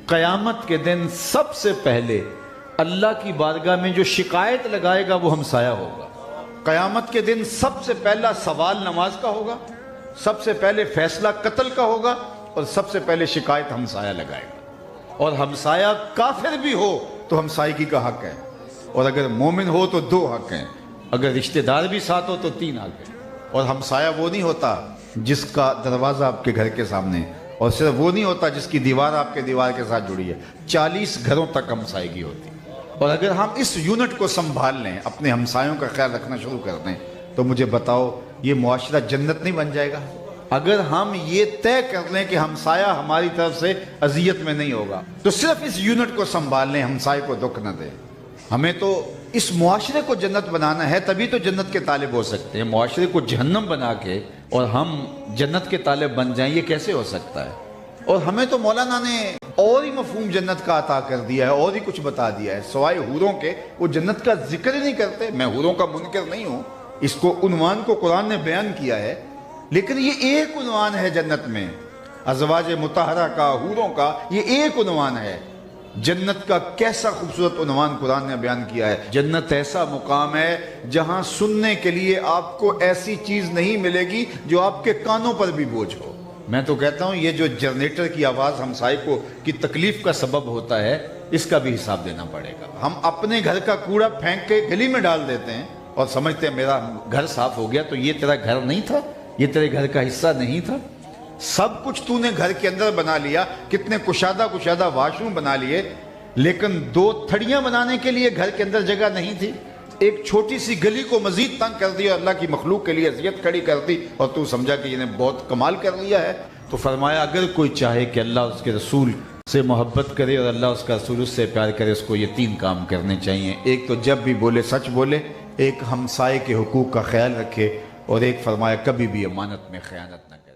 قیامت کے دن سب سے پہلے اللہ کی بارگاہ میں جو شکایت لگائے گا وہ ہمسایہ ہوگا۔ قیامت کے دن سب سے پہلا سوال نماز کا ہوگا، سب سے پہلے فیصلہ قتل کا ہوگا، اور سب سے پہلے شکایت ہمسایہ لگائے گا۔ اور ہمسایہ کافر بھی ہو تو ہمسائیگی کا حق ہے، اور اگر مومن ہو تو 2 حق ہیں، اگر رشتہ دار بھی ساتھ ہو تو 3 حق ہیں۔ اور ہمسایہ وہ نہیں ہوتا جس کا دروازہ آپ کے گھر کے سامنے، اور صرف وہ نہیں ہوتا جس کی دیوار آپ کے دیوار کے ساتھ جڑی ہے، 40 گھروں تک ہمسائیگی ہوتی ہے۔ اور اگر ہم اس یونٹ کو سنبھال لیں، اپنے ہمسایوں کا خیال رکھنا شروع کر دیں، تو مجھے بتاؤ یہ معاشرہ جنت نہیں بن جائے گا؟ اگر ہم یہ طے کر لیں کہ ہمسایہ ہماری طرف سے اذیت میں نہیں ہوگا، تو صرف اس یونٹ کو سنبھال لیں، ہمسائے کو دکھ نہ دیں۔ ہمیں تو اس معاشرے کو جنت بنانا ہے، تبھی تو جنت کے طالب ہو سکتے ہیں۔ معاشرے کو جہنم بنا کے اور ہم جنت کے طالب بن جائیں، یہ کیسے ہو سکتا ہے؟ اور ہمیں تو مولانا نے اور ہی مفہوم جنت کا عطا کر دیا ہے، اور ہی کچھ بتا دیا ہے سوائے حوروں کے۔ وہ جنت کا ذکر ہی نہیں کرتے۔ میں حوروں کا منکر نہیں ہوں، اس کو عنوان کو قرآن نے بیان کیا ہے، لیکن یہ ایک عنوان ہے جنت میں، ازواج مطہرہ کا، حوروں کا، یہ ایک عنوان ہے۔ جنت کا کیسا خوبصورت عنوان قرآن نے بیان کیا ہے۔ جنت ایسا مقام ہے جہاں سننے کے لیے آپ کو ایسی چیز نہیں ملے گی جو آپ کے کانوں پر بھی بوجھ ہو۔ میں تو کہتا ہوں یہ جو جنریٹر کی آواز ہمسائے کو کی تکلیف کا سبب ہوتا ہے، اس کا بھی حساب دینا پڑے گا۔ ہم اپنے گھر کا کوڑا پھینک کے گلی میں ڈال دیتے ہیں اور سمجھتے ہیں میرا گھر صاف ہو گیا، تو یہ تیرا گھر نہیں تھا، یہ تیرے گھر کا حصہ نہیں تھا۔ سب کچھ تو نے گھر کے اندر بنا لیا، کتنے کشادہ واش روم بنا لیے، لیکن 2 تھڑیاں بنانے کے لیے گھر کے اندر جگہ نہیں تھی۔ ایک چھوٹی سی گلی کو مزید تنگ کر دیا، اللہ کی مخلوق کے لیے اذیت کھڑی کر دی، اور تو سمجھا کہ یہ نے بہت کمال کر لیا ہے۔ تو فرمایا اگر کوئی چاہے کہ اللہ اس کے رسول سے محبت کرے اور اللہ اس کا رسول اس سے پیار کرے، اس کو یہ 3 کام کرنے چاہیے۔ ایک تو جب بھی بولے سچ بولے، ایک ہمسائے کے حقوق کا خیال رکھے، اور ایک فرمایا کبھی بھی امانت میں خیانت نہ کرے۔